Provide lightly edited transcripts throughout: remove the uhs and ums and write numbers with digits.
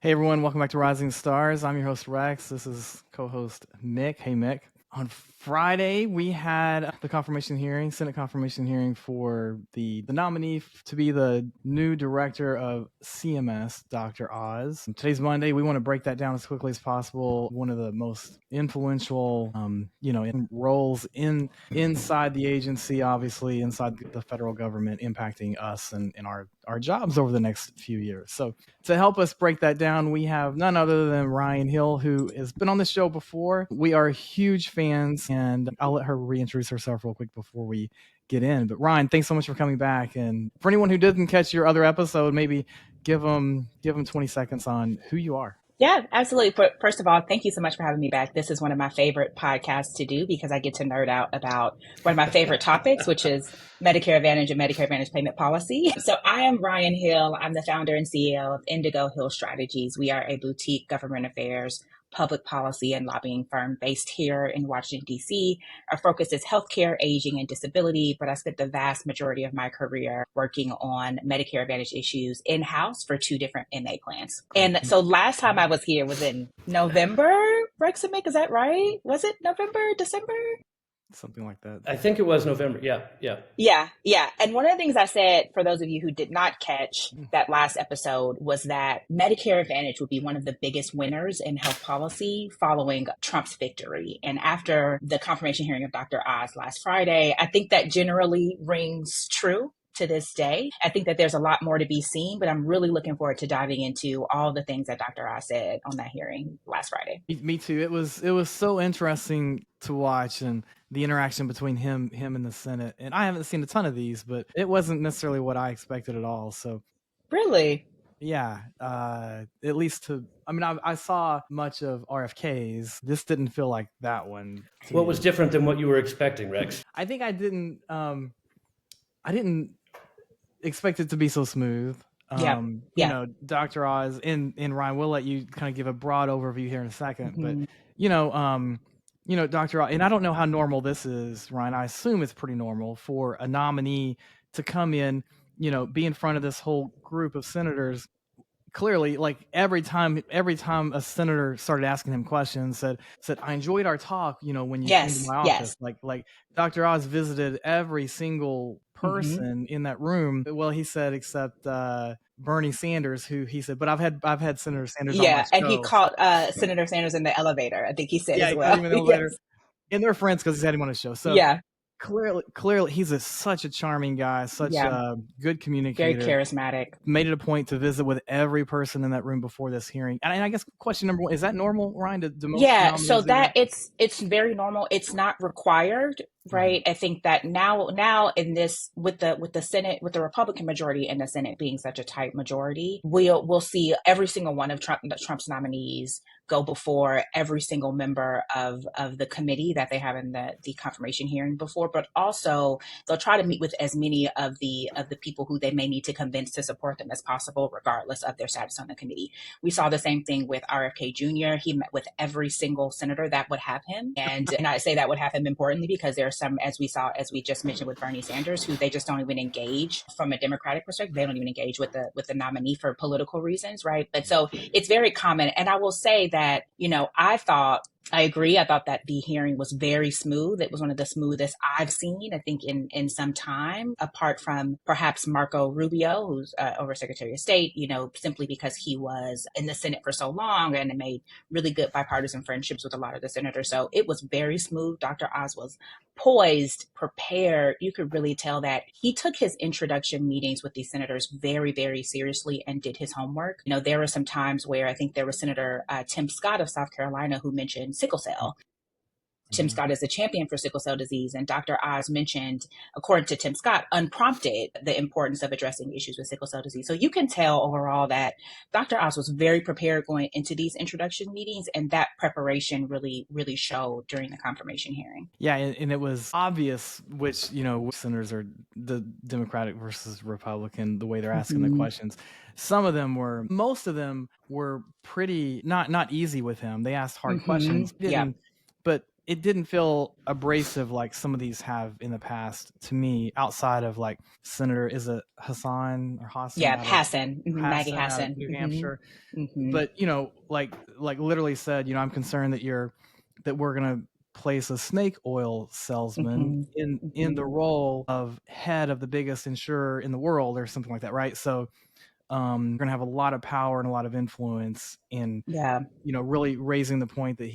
Hey everyone, welcome back to Rising Stars. I'm your host Rex. This is co-host Mick. Hey Mick. On Friday, we had the confirmation hearing, Senate confirmation hearing for the nominee to be the new director of CMS, Dr. Oz. Today's Monday. We want to break that down as quickly as possible. One of the most influential, roles inside the agency, obviously inside the federal government, impacting us and our jobs over the next few years. So to help us break that down, we have none other than Ryann Hill, who has been on this show before. We are huge fans, and I'll let her reintroduce herself real quick before we get in. But Ryann, thanks so much for coming back. And for anyone who didn't catch your other episode, maybe give them 20 seconds on who you are. Yeah, absolutely. First of all, thank you so much for having me back. This is one of my favorite podcasts to do because I get to nerd out about one of my favorite topics, which is Medicare Advantage and Medicare Advantage payment policy. So I am Ryann Hill. I'm the founder and CEO of Indigo Hill Strategies. We are a boutique government affairs, public policy, and lobbying firm based here in Washington, D.C. Our focus is healthcare, aging, and disability, but I spent the vast majority of my career working on Medicare Advantage issues in-house for 2 different MA plans. And so last time I was here was in November, Rex and Mick, is that right? Was it November, December? Something like that. I think it was November. Yeah. And one of the things I said, for those of you who did not catch that last episode, was that Medicare Advantage would be one of the biggest winners in health policy following Trump's victory. And after the confirmation hearing of Dr. Oz last Friday, I think that generally rings true to this day. I think that there's a lot more to be seen, but I'm really looking forward to diving into all the things that Dr. Oz said on that hearing last Friday. Me too. It was so interesting to watch, and the interaction between him and the Senate. And I haven't seen a ton of these, but it wasn't necessarily what I expected at all. So really? Yeah, at least I saw much of RFK's. This didn't feel like that one. What was different than what you were expecting, Rex? I think I didn't expect it to be so smooth. You know, Dr. Oz and Ryan, we'll let you kind of give a broad overview here in a second, but Dr. Oz, and I don't know how normal this is, Ryan. I assume it's pretty normal for a nominee to come in, be in front of this whole group of senators. Clearly, like every time a senator started asking him questions, said, I enjoyed our talk, when you came to my office. Like Dr. Oz visited every single person in that room. Well, he said, except Bernie Sanders, who he said, but I've had Senator Sanders on my show. And he called Senator Sanders in the elevator, I think he said as well. He in the elevator. And they're friends because he's had him on his show. So clearly he's such a charming guy, such a good communicator, very charismatic. Made it a point to visit with every person in that room before this hearing. And I guess question number 1, is that normal, Ryan? So that it's very normal. It's not required, right? I think that now in this, with the Senate, with the Republican majority in the Senate being such a tight majority, we'll see every single one of Trump's nominees go before every single member of the committee that they have in the confirmation hearing before, but also they'll try to meet with as many of the people who they may need to convince to support them as possible, regardless of their status on the committee. We saw the same thing with RFK Jr. He met with every single senator that would have him. And I say that would have him importantly because there are some, as we just mentioned with Bernie Sanders, who they just don't even engage from a Democratic perspective. They don't even engage with the nominee for political reasons, right? But so it's very common. And I will say that, I agree. I thought that the hearing was very smooth. It was one of the smoothest I've seen, I think, in some time, apart from perhaps Marco Rubio, who's Oversecretary of State, simply because he was in the Senate for so long and made really good bipartisan friendships with a lot of the senators. So it was very smooth. Dr. Oz was poised, prepared. You could really tell that he took his introduction meetings with these senators very, very seriously and did his homework. There were some times where I think there was Senator Tim Scott of South Carolina who mentioned sickle cell. Tim Scott is a champion for sickle cell disease, and Dr. Oz mentioned, according to Tim Scott, unprompted, the importance of addressing issues with sickle cell disease. So you can tell overall that Dr. Oz was very prepared going into these introduction meetings, and that preparation really, really showed during the confirmation hearing. Yeah, and it was obvious which senators are the Democratic versus Republican, the way they're asking the questions. Most of them were pretty not easy with him. They asked hard questions. But it didn't feel abrasive like some of these have in the past to me, outside of like Senator, is it Hassan or Hassan Yeah, out of Hassan, Maggie Hassan out of Hassan. New Hampshire? Hmm. But like literally said, I'm concerned that we're gonna place a snake oil salesman Hmm. in the role of head of the biggest insurer in the world or something like that, right? So we're gonna have a lot of power and a lot of influence in Yeah. really raising the point that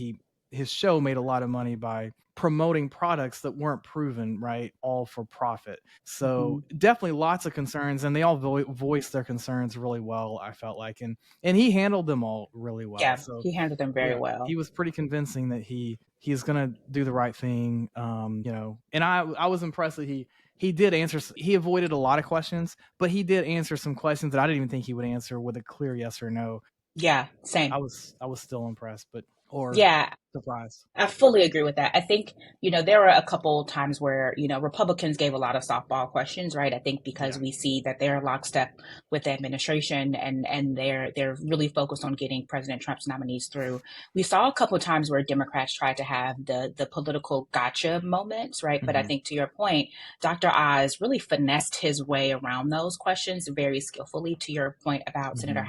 his show made a lot of money by promoting products that weren't proven, right, all for profit. So definitely lots of concerns, and they all voiced their concerns really well, I felt like, and he handled them all really well. Yeah, So he handled them very well. he was pretty convincing that he's gonna do the right thing. And I was impressed that he did answer. He avoided a lot of questions, but he did answer some questions that I didn't even think he would answer with a clear yes or no. Yeah, same. I was still impressed, or Yeah, surprised. I fully agree with that. I think, there were a couple times where, Republicans gave a lot of softball questions, right? I think because we see that they're lockstep with the administration and they're really focused on getting President Trump's nominees through. We saw a couple of times where Democrats tried to have the political gotcha moments, right? But I think to your point, Dr. Oz really finessed his way around those questions very skillfully. To your point about Senator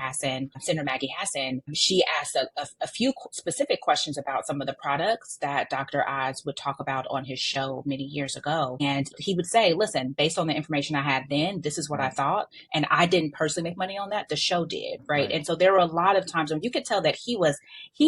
Maggie Hassan, she asked a few specific questions about some of the products that Dr. Oz would talk about on his show many years ago. And he would say, listen, based on the information I had then, this is what I thought. And I didn't personally make money on that. The show did. Right. And so there were a lot of times when you could tell that he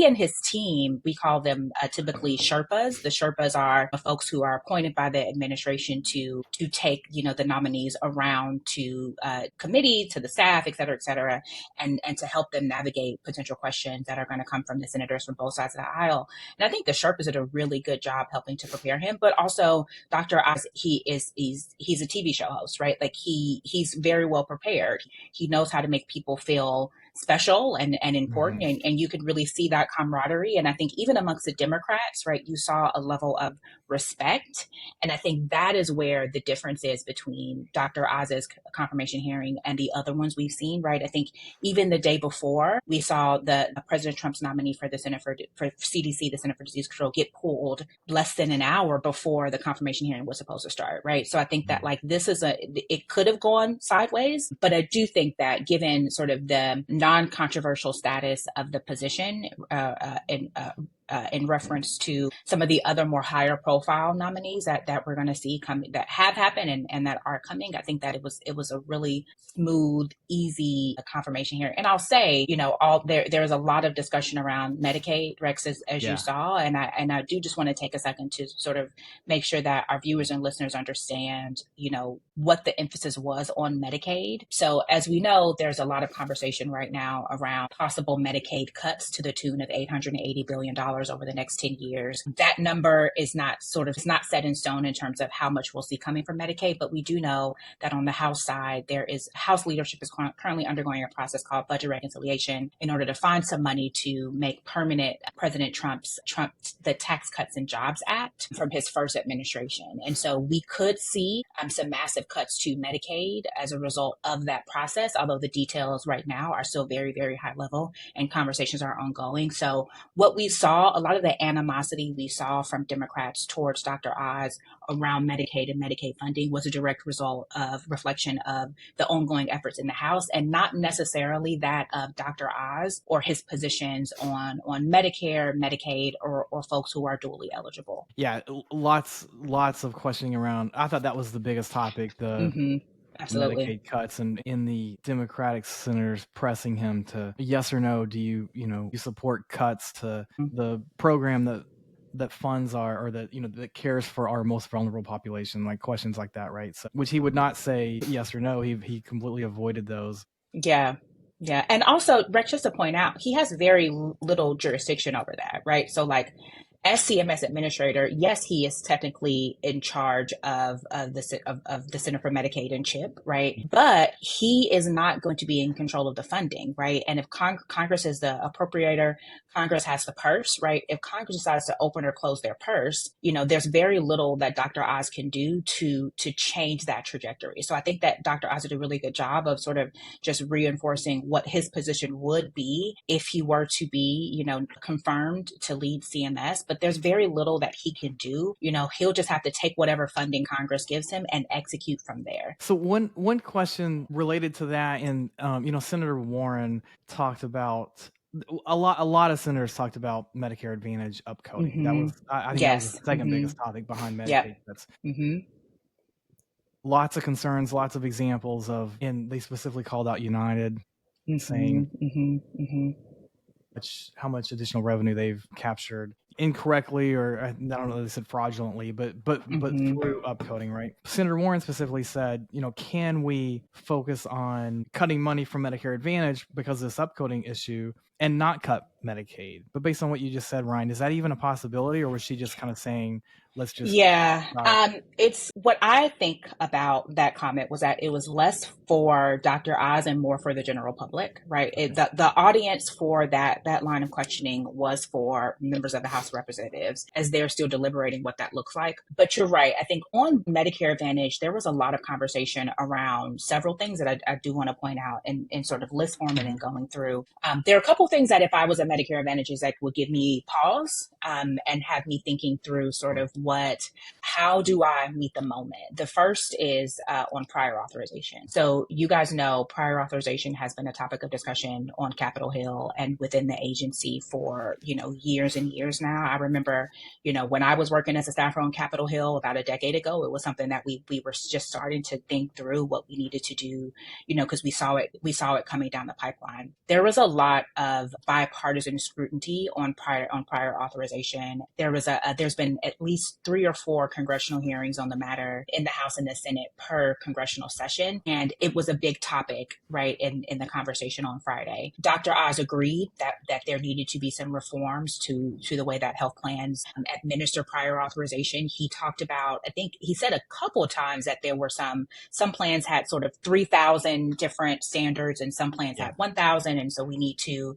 and his team, we call them typically Sherpas. The Sherpas are the folks who are appointed by the administration to take, the nominees around to committee, to the staff, et cetera, and to help them navigate potential questions that are going to come from the senators from both sides of the aisle. And I think the Sherpas did a really good job helping to prepare him. But also Dr. Oz, he's a TV show host, right? Like he's very well prepared. He knows how to make people feel special and important. And you could really see that camaraderie. And I think even amongst the Democrats, right, you saw a level of respect. And I think that is where the difference is between Dr. Oz's confirmation hearing and the other ones we've seen, right? I think even the day before, we saw the President Trump's nominee for the Center for CDC, the Center for Disease Control, get pulled less than an hour before the confirmation hearing was supposed to start, right? So I think that like it could have gone sideways, but I do think that given sort of the non-controversial status of the position in reference to some of the other more higher profile nominees that we're going to see coming, that have happened and that are coming, I think that it was a really smooth, easy confirmation here. And I'll say, there's a lot of discussion around Medicaid, Rex, as you saw, and I do just want to take a second to sort of make sure that our viewers and listeners understand, what the emphasis was on Medicaid. So as we know, there's a lot of conversation right now around possible Medicaid cuts to the tune of $880 billion over the next 10 years. That number is not set in stone in terms of how much we'll see coming from Medicaid, but we do know that on the House side, House leadership is currently undergoing a process called budget reconciliation in order to find some money to make permanent President Trump's the Tax Cuts and Jobs Act from his first administration. And so we could see some massive cuts to Medicaid as a result of that process, although the details right now are still very, very high level and conversations are ongoing. So what we saw, a lot of the animosity we saw from Democrats towards Dr. Oz around Medicaid and Medicaid funding was a direct reflection of the ongoing efforts in the House, and not necessarily that of Dr. Oz or his positions on Medicare, Medicaid, or folks who are dually eligible. Yeah, lots of questioning around. I thought that was the biggest topic, the Absolutely. Medicaid cuts, and in the Democratic senators pressing him to yes or no, do you support cuts to the program that funds or that cares for our most vulnerable population, like questions like that, right? So, which he would not say yes or no. He completely avoided those. Yeah. And also, Rex, just to point out, he has very little jurisdiction over that, right? So like, as CMS administrator, yes, he is technically in charge of the Center for Medicaid and CHIP, right? But he is not going to be in control of the funding, right? And if Congress is the appropriator, Congress has the purse, right? If Congress decides to open or close their purse, there's very little that Dr. Oz can do to change that trajectory. So I think that Dr. Oz did a really good job of sort of just reinforcing what his position would be if he were to be, confirmed to lead CMS. But but there's very little that he can do. He'll just have to take whatever funding Congress gives him and execute from there. So one question related to that, and Senator Warren talked about a lot of senators talked about Medicare Advantage upcoding. That was I think that was the second biggest topic behind Medicaid cuts. Lots of concerns, lots of examples of, and they specifically called out United, saying how much additional revenue they've captured incorrectly, or I don't know, they said fraudulently, but through upcoding, right? Senator Warren specifically said, can we focus on cutting money from Medicare Advantage because of this upcoding issue and not cut Medicaid? But based on what you just said, Ryan, is that even a possibility, or was she just kind of saying, let's just... It's what I think about that comment was that it was less for Dr. Oz and more for the general public, right? The audience for that line of questioning was for members of the House of Representatives as they're still deliberating what that looks like. But you're right. I think on Medicare Advantage, there was a lot of conversation around several things that I do want to point out in sort of list form and then going through. There are a couple things that if I was a Medicare Advantage exec would give me pause and have me thinking through sort of how do I meet the moment? The first is on prior authorization. So you guys know prior authorization has been a topic of discussion on Capitol Hill and within the agency for, years and years now. I remember, when I was working as a staffer on Capitol Hill about a decade ago, it was something that we were just starting to think through what we needed to do, because we saw it coming down the pipeline. There was a lot of bipartisan scrutiny on prior authorization. There's been at least 3 or 4 congressional hearings on the matter in the House and the Senate per congressional session. And it was a big topic, right, in the conversation on Friday. Dr. Oz agreed that there needed to be some reforms to the way that health plans administer prior authorization. He talked about, I think he said a couple of times that there were some plans had sort of 3,000 different standards and some plans had 1,000. And so we need to,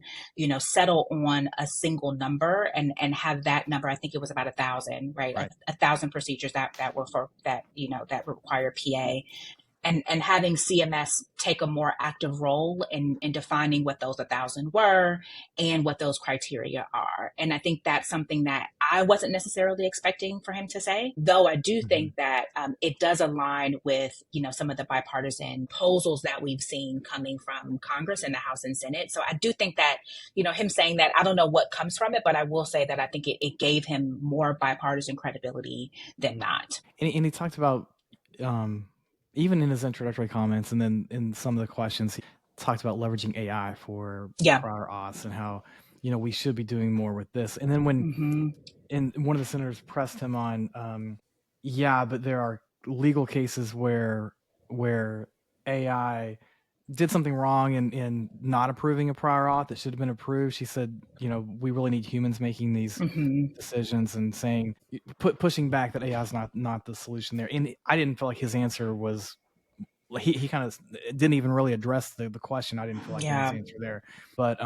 settle on a single number and have that number. I think it was about 1,000, right? 1,000 procedures that were for that, that require PA. And having CMS take a more active role in defining what those 1,000 were and what those criteria are. And I think that's something that I wasn't necessarily expecting for him to say, though I do think that it does align with, some of the bipartisan proposals that we've seen coming from Congress and the House and Senate. So I do think that, him saying that, I don't know what comes from it, but I will say that I think it gave him more bipartisan credibility than not. And he talked about... even in his introductory comments and then in some of the questions, he talked about leveraging AI for prior auths and how, we should be doing more with this. And then when and one of the senators pressed him on, but there are legal cases where AI did something wrong in not approving a prior auth that should have been approved. She said, we really need humans making these decisions, and saying, pushing back that AI is not the solution there. And I didn't feel like his answer was, he kind of didn't even really address the question. I didn't feel like his answer there. But go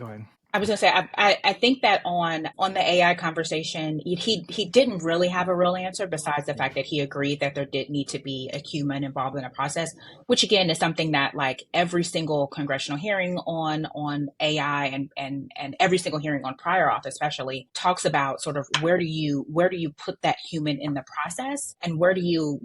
ahead. I was going to say, I think that on the AI conversation, he didn't really have a real answer besides the fact that he agreed that there did need to be a human involved in the process, which again is something that like every single congressional hearing on AI and every single hearing on prior auth especially talks about sort of where do you put that human in the process, and where do you,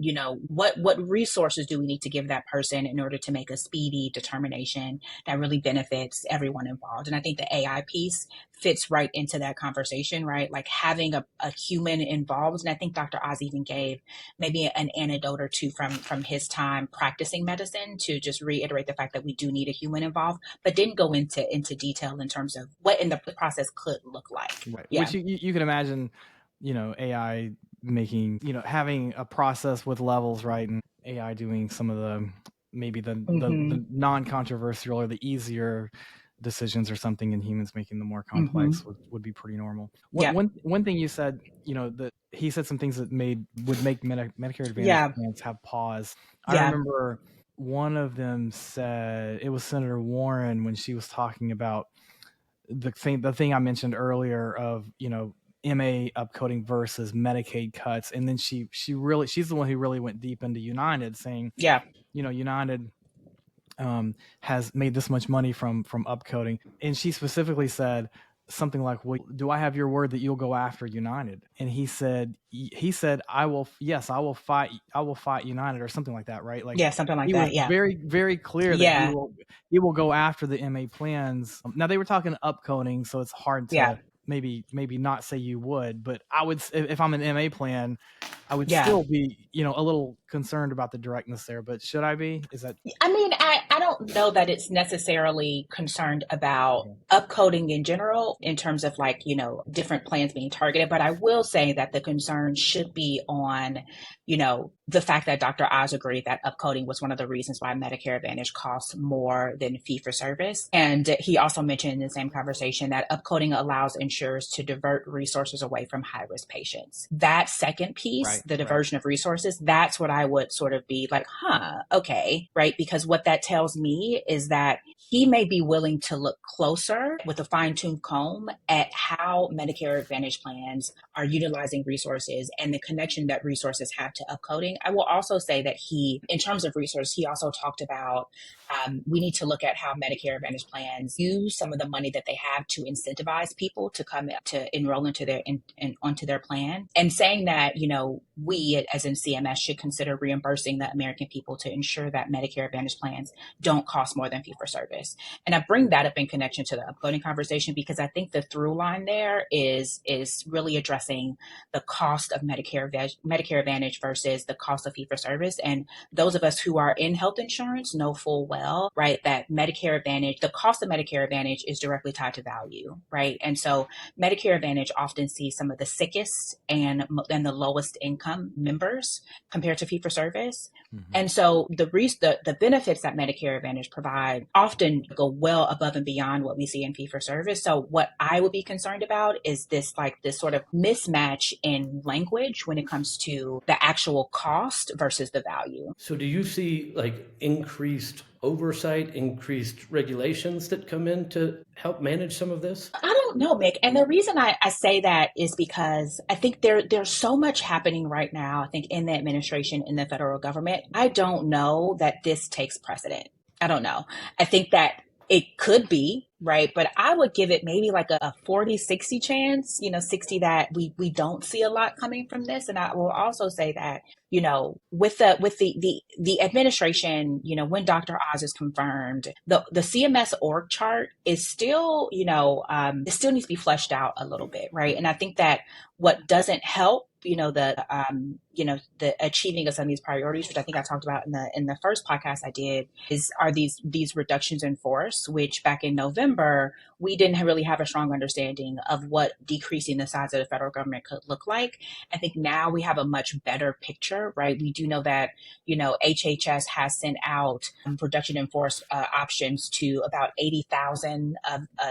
what resources do we need to give that person in order to make a speedy determination that really benefits everyone involved. And I think the AI piece fits right into that conversation, right? Like having a human involved. And I think Dr. Oz even gave maybe an anecdote or two from his time practicing medicine to just reiterate the fact that we do need a human involved, but didn't go into detail in terms of what in the process could look like. Right. Yeah. Which you can imagine, AI making, having a process with levels, right? And AI doing some of the, maybe the non-controversial or the easier decisions or something, and humans making them more complex would be pretty normal. One thing you said, that he said some things that would make Medicare Advantage plans have pause. I remember one of them said, it was Senator Warren when she was talking about the thing I mentioned earlier of, MA upcoding versus Medicaid cuts. And then she's the one who really went deep into United, saying, United has made this much money from upcoding. And she specifically said something like, well, do I have your word that you'll go after United? And he said, I will fight United, or something like that, right? Like, Yeah, something like he that. was Yeah. very, very clear that Yeah. he will go after the MA plans. Now, they were talking upcoding, so it's hard to maybe not say you would, but I would, if I'm an MA plan, I would still be, a little concerned about the directness there. But should I be? Is that? I mean, I don't know that it's necessarily concerned about upcoding in general in terms of like, different plans being targeted. But I will say that the concern should be on, the fact that Dr. Oz agreed that upcoding was one of the reasons why Medicare Advantage costs more than fee-for-service. And he also mentioned in the same conversation that upcoding allows insurers to divert resources away from high-risk patients. That second piece, the diversion of resources, that's what I would sort of be like, okay, right? Because what that tells me is that he may be willing to look closer with a fine-tooth comb at how Medicare Advantage plans are utilizing resources and the connection that resources have to upcoding. I will also say that in terms of resources, he also talked about we need to look at how Medicare Advantage plans use some of the money that they have to incentivize people to come to enroll into onto their plan, and saying that, we as in CMS should consider reimbursing the American people to ensure that Medicare Advantage plans don't cost more than fee-for-service. And I bring that up in connection to the upcoding conversation because I think the through line there is really addressing the cost of Medicare Advantage versus the cost of fee-for-service. And those of us who are in health insurance know full well, right, that Medicare Advantage, the cost of Medicare Advantage is directly tied to value, right? And so Medicare Advantage often sees some of the sickest and the lowest income members compared to fee-for-service. Mm-hmm. And so the benefits that Medicare Advantage provide often go well above and beyond what we see in fee-for-service. So what I would be concerned about is this sort of mismatch in language when it comes to the actual cost versus the value. So do you see like increased oversight, increased regulations that come in to help manage some of this? I don't know, Mick. And the reason I say that is because I think there's so much happening right now, I think, in the administration, in the federal government. I don't know that this takes precedent. I don't know. I think that it could be, right? But I would give it maybe like a 40-60 chance, 60 that we don't see a lot coming from this. And I will also say that, with the administration, when Dr. Oz is confirmed, the CMS org chart is still, it still needs to be fleshed out a little bit, right? And I think that what doesn't help, the achieving of some of these priorities, which I think I talked about in the first podcast I did, are these reductions in force, which back in November, we didn't really have a strong understanding of what decreasing the size of the federal government could look like. I think now we have a much better picture, right? We do know that, HHS has sent out reduction in force options to about 80,000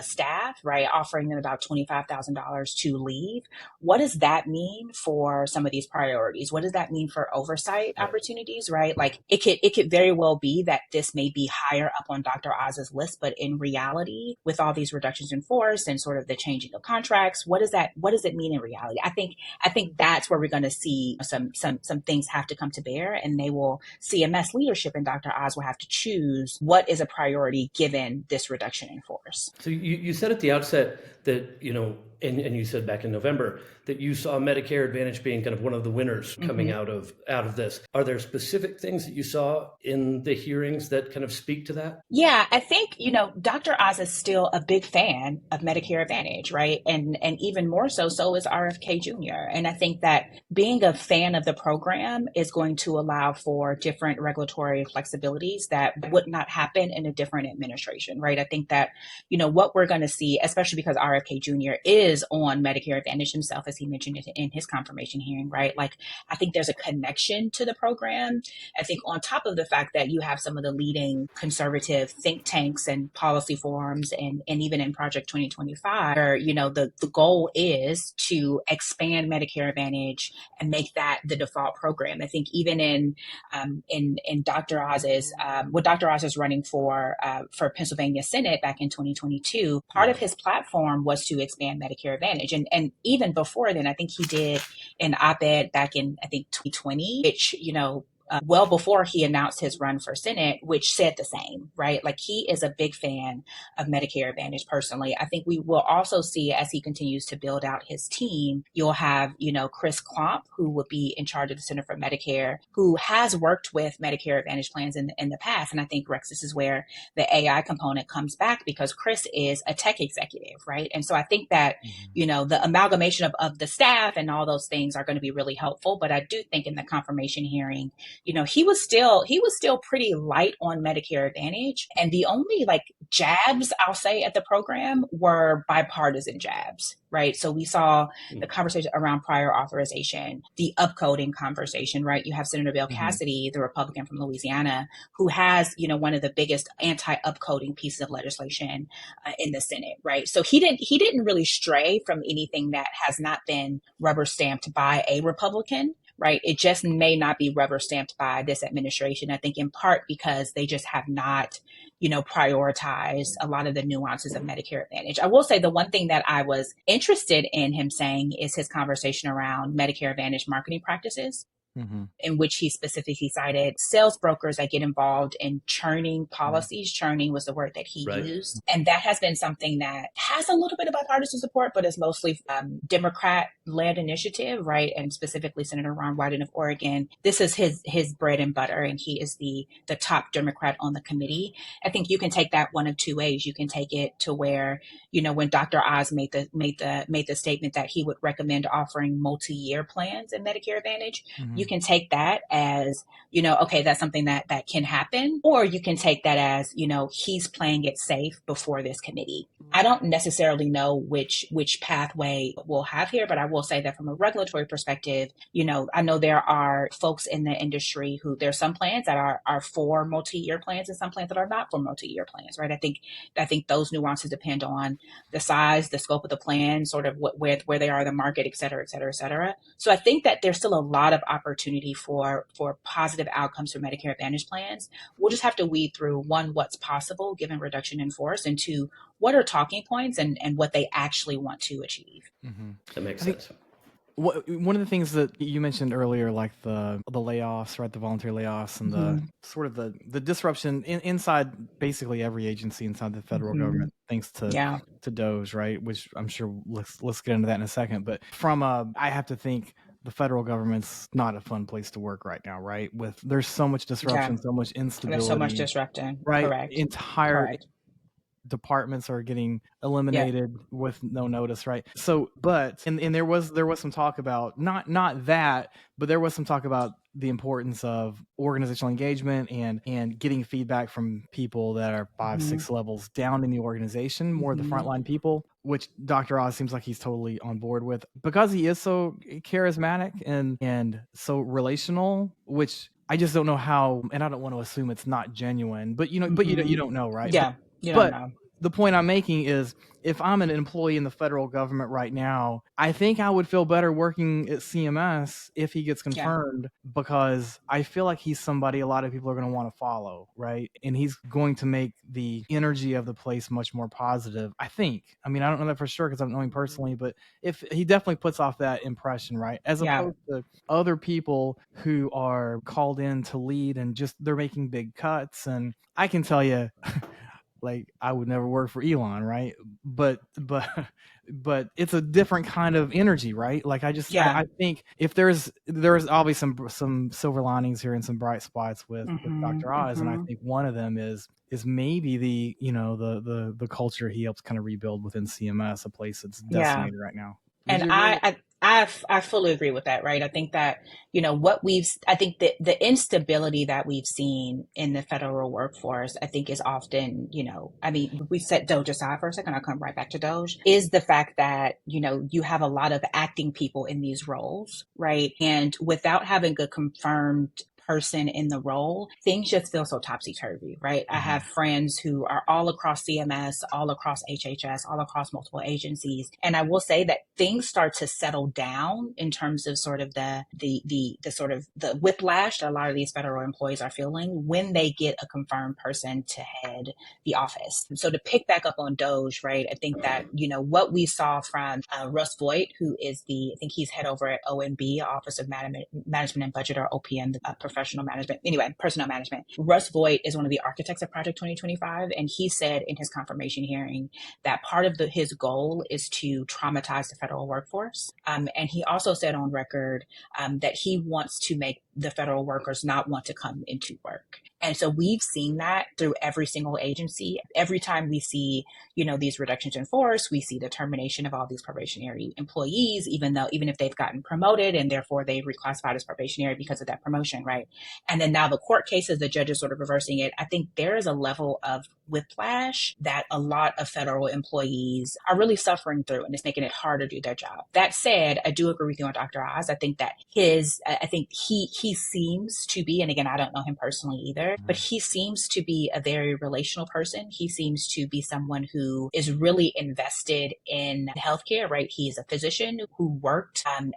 staff, right? Offering them about $25,000 to leave. What does that mean for some of these priorities? What does that mean for oversight opportunities, right? Like it could very well be that this may be higher up on Dr. Oz's list, but in reality, with all these reductions in force and sort of the changing of contracts, what does it mean in reality? I think that's where we're going to see some things have to come to bear, and CMS leadership and Dr. Oz will have to choose what is a priority given this reduction in force. So you said at the outset that, and you said back in November that you saw Medicare Advantage being kind of one of the winners coming out of this. Are there specific things that you saw in the hearings that kind of speak to that? Yeah, I think, Dr. Oz is still a big fan of Medicare Advantage, right? And even more so is RFK Jr. And I think that being a fan of the program is going to allow for different regulatory flexibilities that would not happen in a different administration, right? I think that, what we're going to see, especially because RFK Jr. is on Medicare Advantage himself, as he mentioned it in his confirmation hearing, right? Like, I think there's a connection to the program. I think on top of the fact that you have some of the leading conservative think tanks and policy forums and even in Project 2025, where, the goal is to expand Medicare Advantage and make that the default program. I think even in Dr. Oz's, what Dr. Oz is running for Pennsylvania Senate back in 2022, part of his platform was to expand Medicare Advantage. And even before then, I think he did an op-ed back in, 2020, which, well before he announced his run for Senate, which said the same, right? Like, he is a big fan of Medicare Advantage personally. I think we will also see, as he continues to build out his team, you'll have, Chris Klomp, who will be in charge of the Center for Medicare, who has worked with Medicare Advantage plans in the past. And I think, Rex, this is where the AI component comes back, because Chris is a tech executive, right? And so I think that, the amalgamation of the staff and all those things are going to be really helpful. But I do think in the confirmation hearing, he was still pretty light on Medicare Advantage. And the only jabs, I'll say, at the program were bipartisan jabs, right? So we saw the conversation around prior authorization, the upcoding conversation, right? You have Senator Bill Cassidy, the Republican from Louisiana, who has, one of the biggest anti-upcoding pieces of legislation in the Senate, right? So he didn't really stray from anything that has not been rubber stamped by a Republican, right? It just may not be rubber stamped by this administration. I think in part because they just have not, prioritized a lot of the nuances of Medicare Advantage. I will say the one thing that I was interested in him saying is his conversation around Medicare Advantage marketing practices. In which he specifically cited sales brokers that get involved in churning policies. Churning was the word that he used. And that has been something that has a little bit of bipartisan support, but is mostly Democrat-led initiative, right? And specifically Senator Ron Wyden of Oregon. This is his bread and butter, and he is the top Democrat on the committee. I think you can take that one of two ways. You can take it to where, when Dr. Oz made the statement that he would recommend offering multi-year plans in Medicare Advantage, you can take that as, okay, that's something that can happen. Or you can take that as, he's playing it safe before this committee. I don't necessarily know which pathway we'll have here, but I will say that from a regulatory perspective, I know there are folks in the industry who there's some plans that are for multi-year plans and some plans that are not for multi-year plans, right? I think those nuances depend on the size, the scope of the plan, sort of where they are in the market, et cetera, et cetera, et cetera. So I think that there's still a lot of opportunity for positive outcomes for Medicare Advantage plans. We'll just have to weed through, one, what's possible given reduction in force, and two, what are talking points and what they actually want to achieve. That makes sense. One of the things that you mentioned earlier, like the layoffs, right, the voluntary layoffs, and the sort of the disruption inside basically every agency inside the federal government, thanks to DOGE, right, which I'm sure let's get into that in a second. But I have to think the federal government's not a fun place to work right now, right? There's so much disruption, so much instability. There's so much disruption, right? Correct. Entire departments are getting eliminated with no notice, right? So, but and there was some talk about not that, but there was some talk about the importance of organizational engagement and getting feedback from people that are 5-6 levels down in the organization, more the frontline people, which Dr. Oz seems like he's totally on board with, because he is so charismatic and so relational, which I just don't know how, and I don't want to assume it's not genuine, but you don't know, right? Yeah. But the point I'm making is, if I'm an employee in the federal government right now, I think I would feel better working at CMS if he gets confirmed, because I feel like he's somebody a lot of people are going to want to follow, right? And he's going to make the energy of the place much more positive, I think. I mean, I don't know that for sure because I don't know him personally, but if he definitely puts off that impression, right? As opposed to other people who are called in to lead and just they're making big cuts. And I can tell you, like, I would never work for Elon, right? But it's a different kind of energy, right? Like, I think if there's obviously some silver linings here and some bright spots with Dr. Oz, and I think one of them is maybe the culture he helps kind of rebuild within CMS, a place that's decimated right now. And I fully agree with that, right? I think that, I think that the instability that we've seen in the federal workforce, I think is often, we set DOGE aside for a second, I'll come right back to DOGE, is the fact that, you have a lot of acting people in these roles, right? And without having a confirmed person in the role, things just feel so topsy-turvy, right? I have friends who are all across CMS, all across HHS, all across multiple agencies. And I will say that things start to settle down in terms of sort of the sort of the whiplash that a lot of these federal employees are feeling when they get a confirmed person to head the office. So to pick back up on DOGE, right? I think that, what we saw from Russ Voigt, who is I think he's head over at OMB, Office of Management and Budget, or OPM, the professional management. Anyway, personnel management. Russ Voigt is one of the architects of Project 2025. And he said in his confirmation hearing that part of his goal is to traumatize the federal workforce. And he also said on record that he wants to make the federal workers not want to come into work. And so we've seen that through every single agency. Every time we see, these reductions in force, we see the termination of all these probationary employees, even if they've gotten promoted and therefore they reclassified as probationary because of that promotion, right? And then now the court cases, the judges sort of reversing it. I think there is a level of whiplash that a lot of federal employees are really suffering through, and it's making it hard to do their job. That said, I do agree with you on Dr. Oz. I think that he seems to be, and again, I don't know him personally either, but he seems to be a very relational person. He seems to be someone who is really invested in healthcare, right? He's a physician who worked and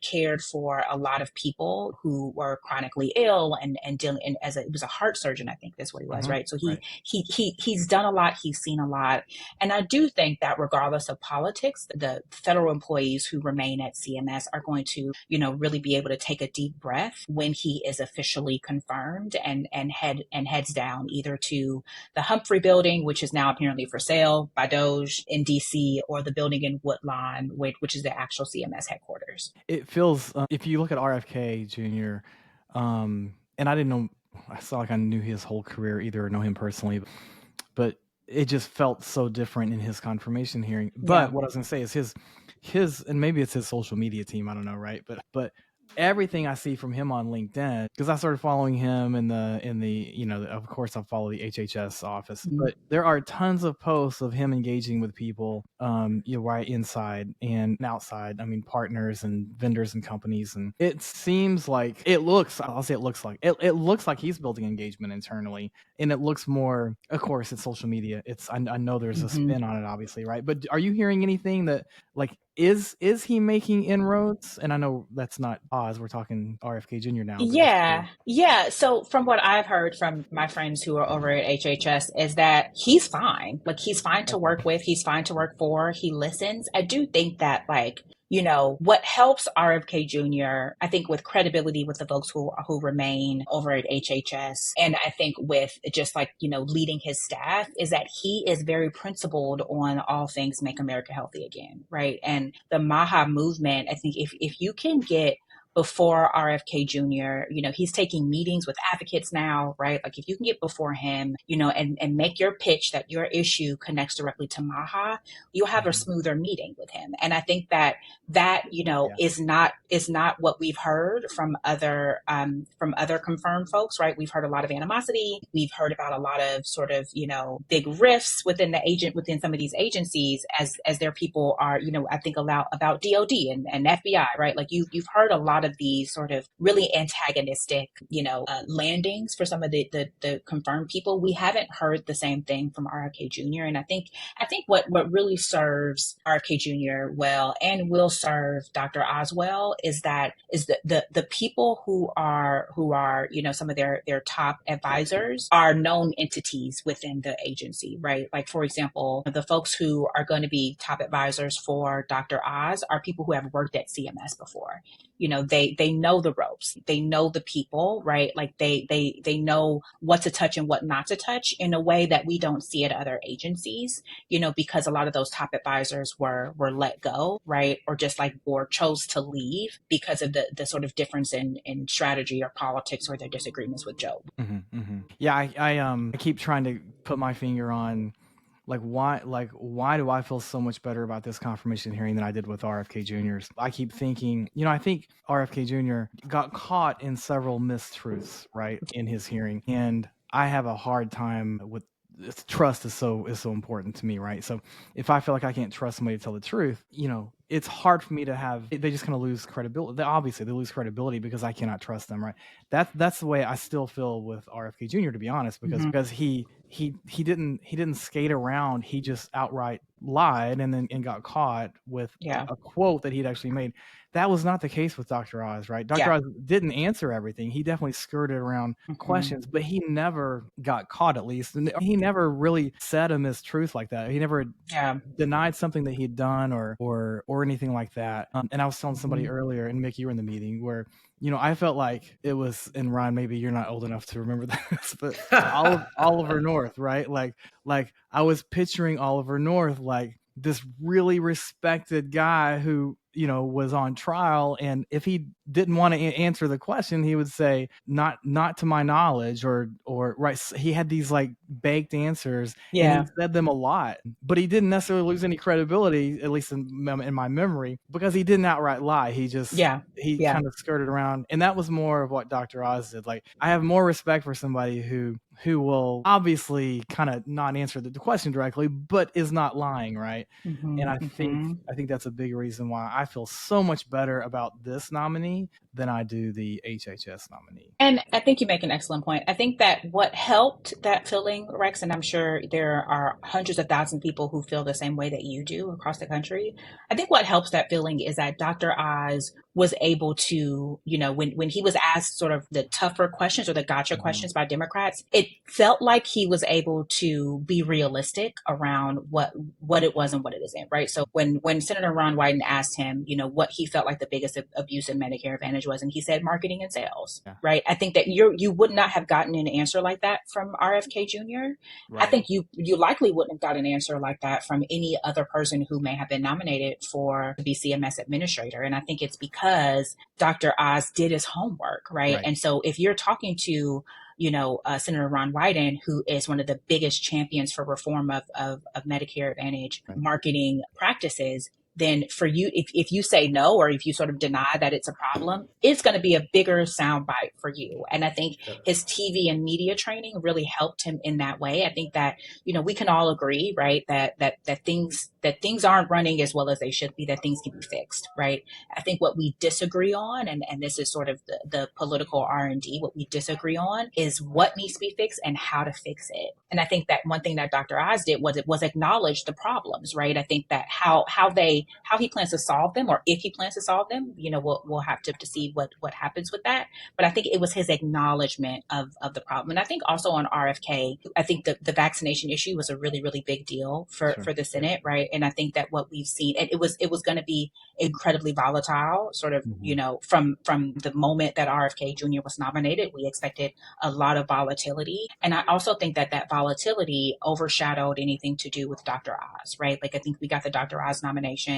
cared for a lot of people who were chronically ill and dealing it was a heart surgeon, I think that's what he was, right? So he's done a lot, he's seen a lot. And I do think that regardless of politics, the federal employees who remain at CMS are going to, really be able to take a deep breath when he is officially confirmed and heads down either to the Humphrey building, which is now apparently for sale by Doge in DC, or the building in Woodlawn, which is the actual CMS headquarters. It feels, if you look at RFK Jr., and I didn't know, I saw like I knew his whole career either or know him personally, but it just felt so different in his confirmation hearing. But what I was going to say is his, and maybe it's his social media team, I don't know, right? But everything I see from him on LinkedIn, because I started following him in the of course I follow the HHS office, but there are tons of posts of him engaging with people, right inside and outside. I mean, partners and vendors and companies, and it seems like it looks like he's building engagement internally, and it looks more. Of course, it's social media. I know there's a spin on it, obviously, right? But are you hearing anything that like? Is he making inroads? And I know that's not Oz. We're talking RFK Jr. now. Yeah. So from what I've heard from my friends who are over at HHS is that he's fine. Like he's fine to work with. He's fine to work for. He listens. I do think that what helps RFK Jr., I think with credibility with the folks who remain over at HHS, and I think with just leading his staff, is that he is very principled on all things Make America Healthy Again, right? And the MAHA movement, I think if you can get before RFK Jr., he's taking meetings with advocates now, right? Like if you can get before him, and make your pitch that your issue connects directly to MAHA, you'll have a smoother meeting with him. And I think that is not what we've heard from other confirmed folks, right? We've heard a lot of animosity. We've heard about a lot of sort of, big rifts within some of these agencies as their people are, I think about DOD and FBI, right? Like you've heard a lot of these sort of really antagonistic, landings for some of the confirmed people. We haven't heard the same thing from RFK Jr. And I think what really serves RFK Jr. well and will serve Dr. Oz well is the people who are some of their top advisors are known entities within the agency, right? Like for example, the folks who are going to be top advisors for Dr. Oz are people who have worked at CMS before. They know the ropes, they know the people, right? Like they know what to touch and what not to touch in a way that we don't see at other agencies, because a lot of those top advisors were let go, right? Or just or chose to leave because of the sort of difference in strategy or politics or their disagreements with Joe. Yeah, I keep trying to put my finger on why do I feel so much better about this confirmation hearing than I did with RFK Jr.'s? I keep thinking, I think RFK Jr. got caught in several mistruths, right, in his hearing. And I have a hard time with trust is so important to me, right? So if I feel like I can't trust somebody to tell the truth, it's hard for me to have, they just kind of lose credibility. Obviously they lose credibility because I cannot trust them, right? That's the way I still feel with RFK Jr., to be honest, because he didn't skate around. He just outright lied and got caught with a quote that he'd actually made. That was not the case with Dr. Oz, right? Dr. Oz didn't answer everything. He definitely skirted around questions, but he never got caught, at least. And he never really said a mistruth like that. He never denied something that he'd done or anything like that. And I was telling somebody earlier, and Mick, you were in the meeting, where I felt like it was, and Ryan, maybe you're not old enough to remember this, but Oliver North, right? Like I was picturing Oliver North like this really respected guy who, was on trial, and if he didn't want to answer the question, he would say, not to my knowledge, or right. He had these like baked answers, and he said them a lot, but he didn't necessarily lose any credibility, at least in my memory, because he didn't outright lie. He just kind of skirted around, and that was more of what Dr. Oz did. Like, I have more respect for somebody who will obviously kind of not answer the question directly, but is not lying, right? And I think that's a big reason why I feel so much better about this nominee than I do the HHS nominee. And I think you make an excellent point. I think that what helped that feeling, Rex, and I'm sure there are hundreds of thousands of people who feel the same way that you do across the country. I think what helps that feeling is that Dr. Oz was able to, when he was asked sort of the tougher questions or the gotcha questions by Democrats, it felt like he was able to be realistic around what it was and what it isn't, right? So when Senator Ron Wyden asked him, what he felt like the biggest abuse in Medicare Advantage was, and he said marketing and sales, right? I think that you would not have gotten an answer like that from RFK Jr. Right. I think you likely wouldn't have gotten an answer like that from any other person who may have been nominated to be CMS administrator. And I think it's because Dr. Oz did his homework, right? And so if you're talking to Senator Ron Wyden, who is one of the biggest champions for reform of Medicare Advantage marketing practices, then for you, if you say no, or if you sort of deny that it's a problem, it's going to be a bigger soundbite for you. And I think his TV and media training really helped him in that way. I think that, we can all agree, right, that things aren't running as well as they should be, that things can be fixed, right? I think what we disagree on, and this is sort of the political R&D, what we disagree on is what needs to be fixed and how to fix it. And I think that one thing that Dr. Oz did was acknowledge the problems, right? I think that how he plans to solve them, or if he plans to solve them, we'll have to see what happens with that. But I think it was his acknowledgement of the problem. And I think also on RFK, I think the vaccination issue was a really, really big deal for the Senate, right? And I think that what we've seen, and it was going to be incredibly volatile, sort of, from the moment that RFK Jr. was nominated, we expected a lot of volatility. And I also think that volatility overshadowed anything to do with Dr. Oz, right? Like, I think we got the Dr. Oz nomination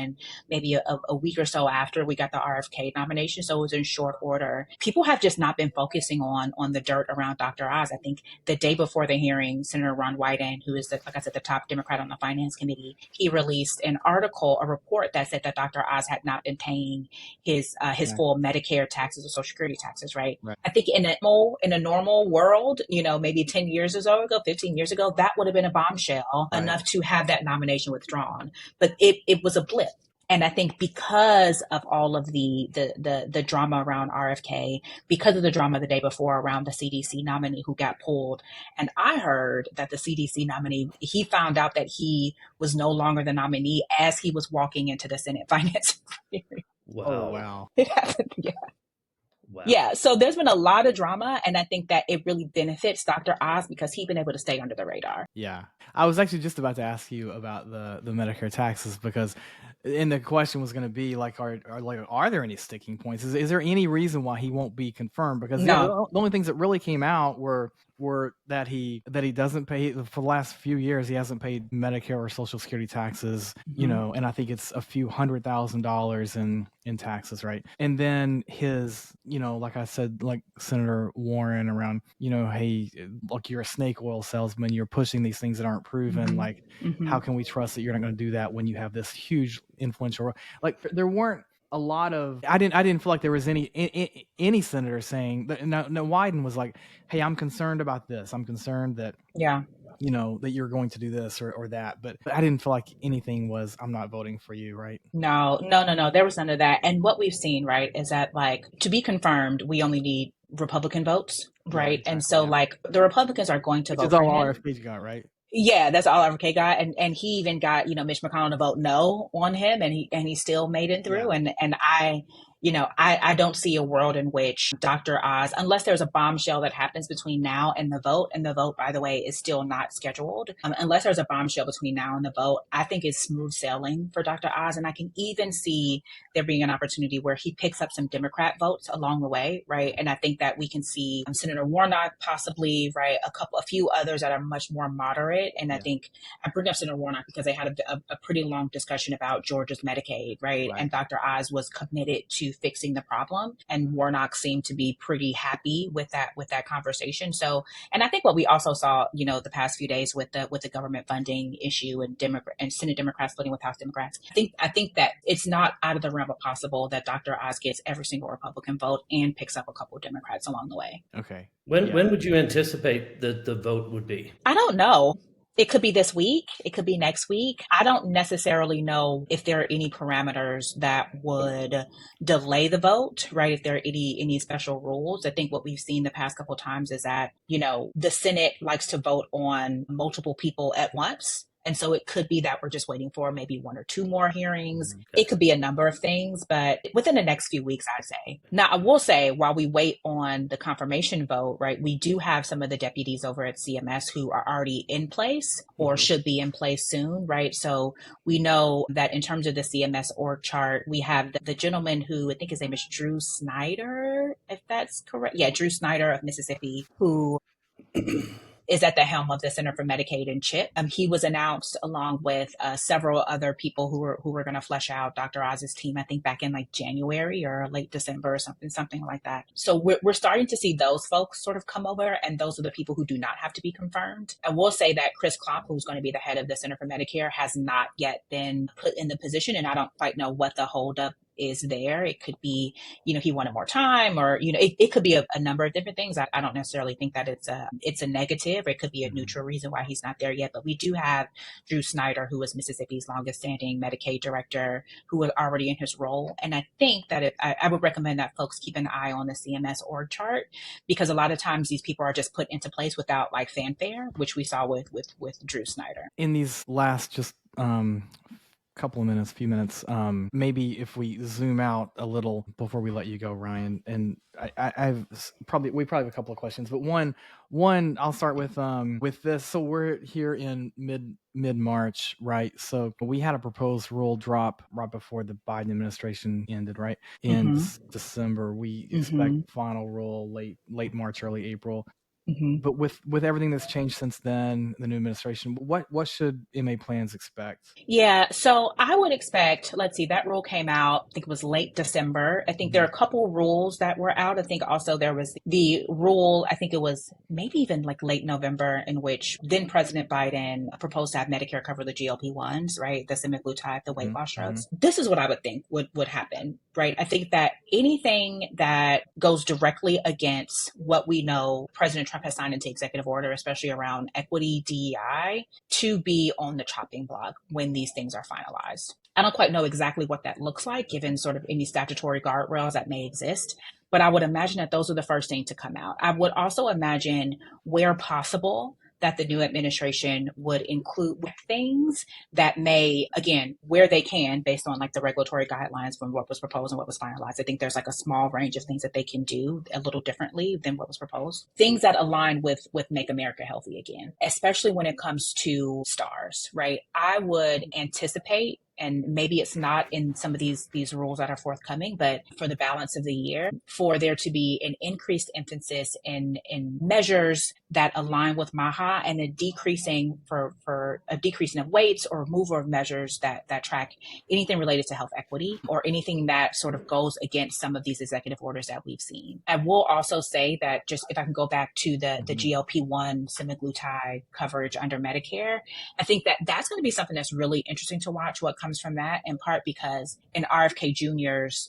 maybe a week or so after we got the RFK nomination. So it was in short order. People have just not been focusing on the dirt around Dr. Oz. I think the day before the hearing, Senator Ron Wyden, who is, like I said, the top Democrat on the Finance Committee, he released a report that said that Dr. Oz had not been paying his full Medicare taxes or Social Security taxes, right? I think in a normal world, maybe 10 years ago, 15 years ago, that would have been a bombshell enough to have that nomination withdrawn. But it was a blip. And I think because of all of the drama around RFK, because of the drama the day before around the CDC nominee who got pulled, and I heard that the CDC nominee, he found out that he was no longer the nominee as he was walking into the Senate Finance hearing. Wow. Oh, wow. It happened, yeah. Wow. Yeah, so there's been a lot of drama, and I think that it really benefits Dr. Oz because he's been able to stay under the radar. Yeah. I was actually just about to ask you about the Medicare taxes, because and the question was going to be like, are there any sticking points? Is there any reason why he won't be confirmed? Because the only things that really came out were that he doesn't pay, for the last few years he hasn't paid Medicare or Social Security taxes, and I think it's a few $100,000 in taxes, right? And then his, like I said, like Senator Warren around, hey, look, you're a snake oil salesman, you're pushing these things that aren't proven. Like, how can we trust that you're not going to do that when you have this huge influential, like, there weren't a lot of, I didn't feel like there was any senator saying that. No, Wyden was like, hey, I'm concerned about this. I'm concerned that, that you're going to do this or that. But I didn't feel like anything was, I'm not voting for you, right? No. There was none of that. And what we've seen, right, is that, like, to be confirmed, we only need Republican votes, right? Exactly, and so, like, the Republicans are going to vote for him. That's all RFK got, right? Yeah, that's all RFK got, and he even got Mitch McConnell to vote no on him, and he still made it through. And I don't see a world in which Dr. Oz, unless there's a bombshell that happens between now and the vote, and the vote, by the way, is still not scheduled. Unless there's a bombshell between now and the vote, I think it's smooth sailing for Dr. Oz. And I can even see there being an opportunity where he picks up some Democrat votes along the way, right? And I think that we can see Senator Warnock possibly, right? A few others that are much more moderate. And I think I bring up Senator Warnock because they had a pretty long discussion about Georgia's Medicaid, right? And Dr. Oz was committed to fixing the problem, and Warnock seemed to be pretty happy with that conversation. So, and I think what we also saw, the past few days with the government funding issue and Senate Democrats splitting with House Democrats, I think that it's not out of the realm of possible that Dr. Oz gets every single Republican vote and picks up a couple of Democrats along the way. Okay. When would you anticipate that the vote would be? I don't know. It could be this week. It could be next week. I don't necessarily know if there are any parameters that would delay the vote, right? If there are any special rules. I think what we've seen the past couple of times is that, the Senate likes to vote on multiple people at once. And so it could be that we're just waiting for maybe one or two more hearings. Okay. It could be a number of things, but within the next few weeks, I'd say. Now, I will say, while we wait on the confirmation vote, right, we do have some of the deputies over at CMS who are already in place or should be in place soon, right? So we know that in terms of the CMS org chart, we have the gentleman who I think his name is Drew Snyder, if that's correct. Yeah, Drew Snyder of Mississippi, who is at the helm of the Center for Medicaid and CHIP. He was announced along with several other people who were going to flesh out Dr. Oz's team, I think back in like January or late December or something like that. So we're starting to see those folks sort of come over, and those are the people who do not have to be confirmed. I will say that Chris Klopp, who's going to be the head of the Center for Medicare, has not yet been put in the position, and I don't quite know what the holdup is there. It could be, he wanted more time, or, it could be a number of different things. I don't necessarily think that it's a negative, or it could be a neutral reason why he's not there yet. But we do have Drew Snyder, who was Mississippi's longest standing Medicaid director, who was already in his role. And I think that I would recommend that folks keep an eye on the CMS org chart, because a lot of times these people are just put into place without like fanfare, which we saw with Drew Snyder. In these last just few minutes, maybe if we zoom out a little before we let you go, Ryan, and we probably have a couple of questions, but one I'll start with this. So we're here in mid-March, right? So we had a proposed rule drop right before the Biden administration ended, right? In December. We expect final rule late March, early April. But with everything that's changed since then, the new administration, what should MA plans expect? Yeah, so I would expect, let's see, that rule came out, I think it was late December. I think there are a couple rules that were out. I think also there was the rule, I think it was maybe even like late November, in which then President Biden proposed to have Medicare cover the GLP-1s, right? The semaglutide, the weight loss drugs. This is what I would think would happen, right? I think that anything that goes directly against what we know President Trump has signed into executive order, especially around equity, DEI, to be on the chopping block when these things are finalized. I don't quite know exactly what that looks like, given sort of any statutory guardrails that may exist, but I would imagine that those are the first thing to come out. I would also imagine, where possible, that the new administration would include things that may, again, where they can, based on like the regulatory guidelines from what was proposed and what was finalized. I think there's like a small range of things that they can do a little differently than what was proposed. Things that align with Make America Healthy Again, especially when it comes to stars, right? I would anticipate, and maybe it's not in some of these rules that are forthcoming, but for the balance of the year, for there to be an increased emphasis in measures that align with MAHA, and a decreasing of weights or removal of measures that track anything related to health equity, or anything that sort of goes against some of these executive orders that we've seen. I will also say that, just if I can go back to the GLP-1 semaglutide coverage under Medicare, I think that that's going to be something that's really interesting to watch what comes from that, in part because in RFK Jr.'s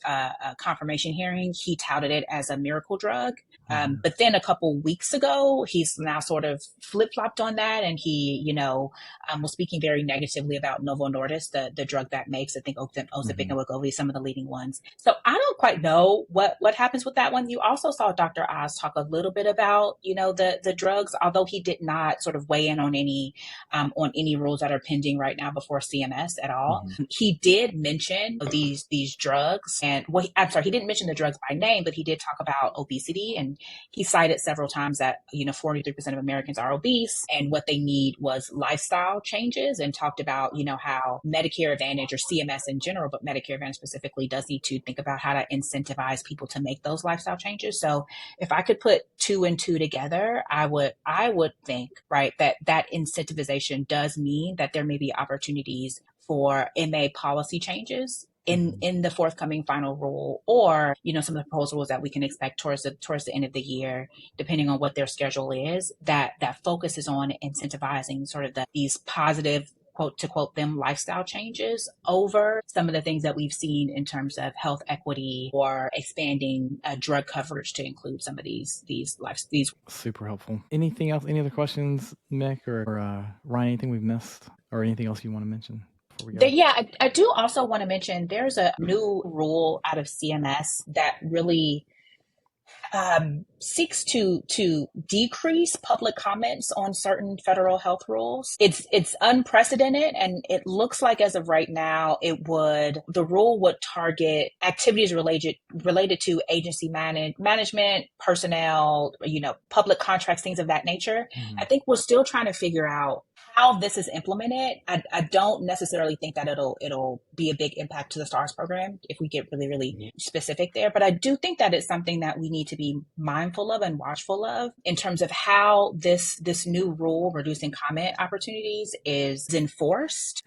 confirmation hearing, he touted it as a miracle drug. But then a couple weeks ago, he he's now sort of flip-flopped on that, and he, was speaking very negatively about Novo Nordisk, the drug that makes, I think, Ozempic and Wegovy, some of the leading ones. So I don't quite know what happens with that one. You also saw Dr. Oz talk a little bit about, the drugs, although he did not sort of weigh in on any rules that are pending right now before CMS at all. He did mention these drugs, and he didn't mention the drugs by name, but he did talk about obesity, and he cited several times that 43% of Americans are obese, and what they need was lifestyle changes, and talked about how Medicare Advantage, or CMS in general, but Medicare Advantage specifically, does need to think about how to incentivize people to make those lifestyle changes. So if I could put two and two together, I would think, right, that incentivization does mean that there may be opportunities for MA policy changes in the forthcoming final rule, or some of the proposals that we can expect towards the end of the year, depending on what their schedule is, that focuses on incentivizing sort of these positive, quote to quote them, lifestyle changes over some of the things that we've seen in terms of health equity, or expanding drug coverage to include some of these. Super helpful. Anything else? Any other questions, Mick or Ryan? Anything we've missed, or anything else you want to mention? Yeah, I do also want to mention there's a new rule out of CMS that really seeks to decrease public comments on certain federal health rules. It's unprecedented, and it looks like as of right now, the rule would target activities related to agency management, personnel, public contracts, things of that nature. I think we're still trying to figure out how this is implemented. I don't necessarily think that it'll be a big impact to the STARS program if we get really, really specific there. But I do think that it's something that we need to be mindful of and watchful of in terms of how this new rule reducing comment opportunities is enforced.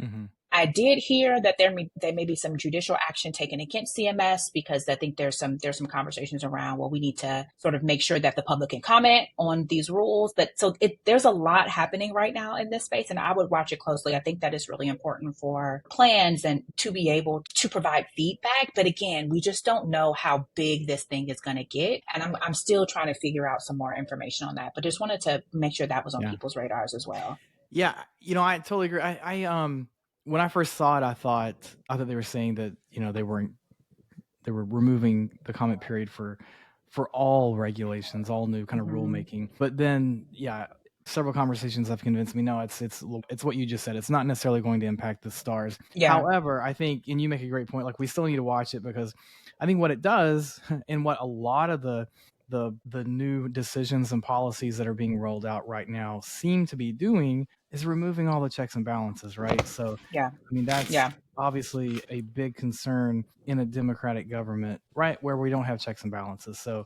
I did hear that there may be some judicial action taken against CMS, because I think there's some conversations around, well, we need to sort of make sure that the public can comment on these rules. But so there's a lot happening right now in this space, and I would watch it closely. I think that is really important for plans and to be able to provide feedback. But again, we just don't know how big this thing is going to get, and I'm still trying to figure out some more information on that. But just wanted to make sure that was on people's radars as well. Yeah, I totally agree. I when I first saw it, I thought they were saying that they were removing the comment period for all regulations, all new kind of rulemaking. But then, several conversations have convinced me, no, it's what you just said. It's not necessarily going to impact the STARS. Yeah. However, I think, and you make a great point, like we still need to watch it, because I think what it does, and what a lot of the new decisions and policies that are being rolled out right now seem to be doing, is removing all the checks and balances, right? So, I mean, that's obviously a big concern in a democratic government, right, where we don't have checks and balances. So,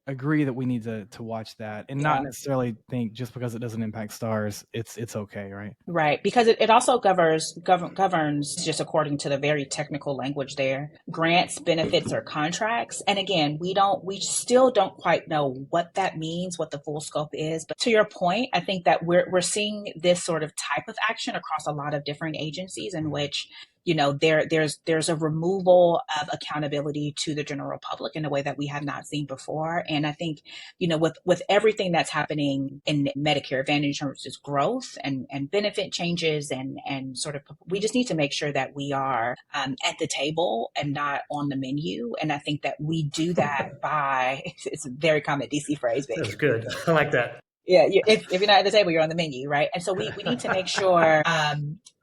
agree that we need to watch that, and not necessarily think just because it doesn't impact STARS, it's okay, right? Right, because it also governs just according to the very technical language there, grants, benefits, or contracts. And again, we still don't quite know what that means, what the full scope is. But to your point, I think that we're seeing this sort of type of action across a lot of different agencies, in which there's a removal of accountability to the general public in a way that we have not seen before. And I think, with everything that's happening in Medicare Advantage in terms of growth and benefit changes and sort of, we just need to make sure that we are at the table and not on the menu. And I think that we do that by, it's a very common DC phrase. That's good. I like that. Yeah, if you're not at the table, you're on the menu, right? And so we need to make sure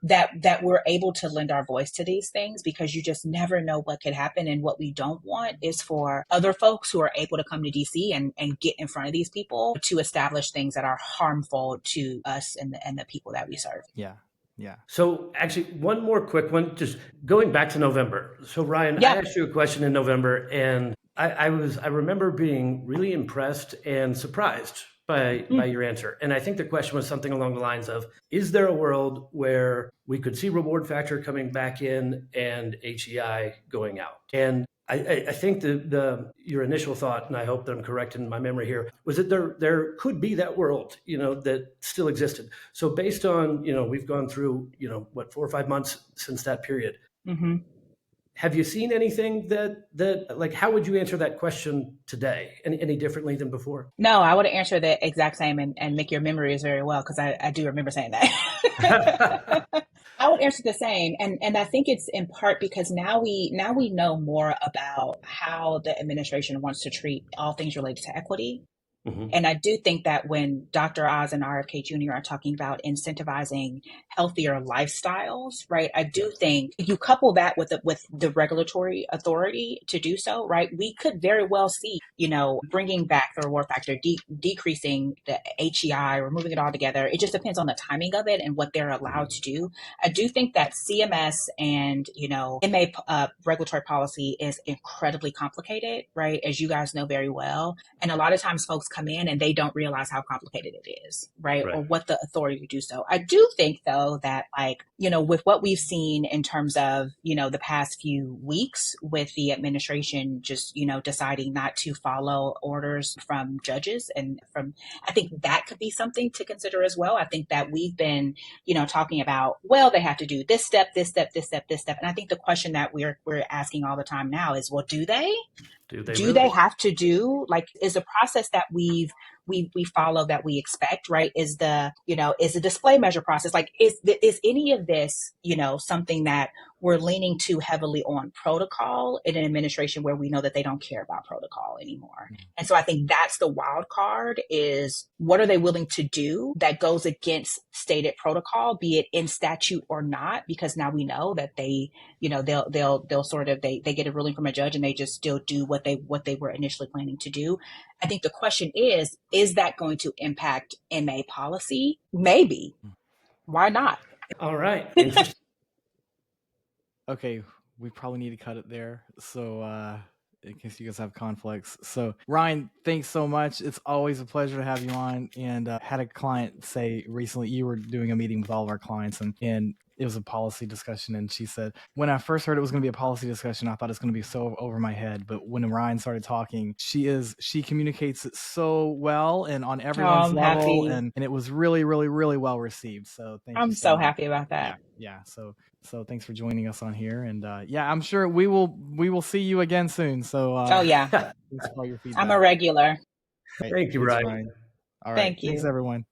that we're able to lend our voice to these things, because you just never know what could happen. And what we don't want is for other folks who are able to come to DC and get in front of these people to establish things that are harmful to us and the people that we serve. Yeah. Yeah. So actually, one more quick one, just going back to November. So Ryan, I asked you a question in November, and I remember being really impressed and surprised by your answer. And I think the question was something along the lines of, is there a world where we could see reward factor coming back in and HEI going out? And I think your initial thought, and I hope that I'm correct in my memory here, was that there could be that world, that still existed. So based on, we've gone through, 4 or 5 months since that period. Have you seen anything that like, how would you answer that question today? Any differently than before? No, I would answer the exact same, and Mick, your memory is very well, because I do remember saying that. I would answer the same, and I think it's in part because now we know more about how the administration wants to treat all things related to equity. Mm-hmm. And I do think that when Dr. Oz and RFK Jr. are talking about incentivizing healthier lifestyles, right? I do think you couple that with the regulatory authority to do so, right? We could very well see, bringing back the reward factor, decreasing the HEI, removing it altogether. It just depends on the timing of it and what they're allowed to do. I do think that CMS and, MA regulatory policy is incredibly complicated, right? As you guys know very well. And a lot of times folks come in and they don't realize how complicated it is, right? Or what the authority to do so. I do think though that with what we've seen in terms of, the past few weeks with the administration just, deciding not to follow orders from judges I think that could be something to consider as well. I think that we've been, talking about, well, they have to do this step, this step, this step, this step. And I think the question that we're asking all the time now is, well, do they? Do they have to do, is the process that we follow that we expect, right? Is the display measure process, is any of this, something that we're leaning too heavily on protocol in an administration where we know that they don't care about protocol anymore? Mm-hmm. And so I think that's the wild card, is what are they willing to do that goes against stated protocol, be it in statute or not? Because now we know that they, they'll sort of, they get a ruling from a judge and they just still do what they were initially planning to do. I think the question is that going to impact MA policy? Maybe. Why not? All right. Okay, we probably need to cut it there. So in case you guys have conflicts. So Ryann, thanks so much. It's always a pleasure to have you on. And had a client say recently, you were doing a meeting with all of our clients and it was a policy discussion. And she said, when I first heard it was going to be a policy discussion, I thought it's going to be so over my head. But when Ryann started talking, she communicates it so well and on everyone's level. And it was really, really, really well received. So thank you. I'm so happy about that. Yeah. So thanks for joining us on here. And I'm sure we will see you again soon. So yeah. Thanks for all your feedback. I'm a regular. Right. Thank you, Ryann. All right. Thank you. Thanks, everyone.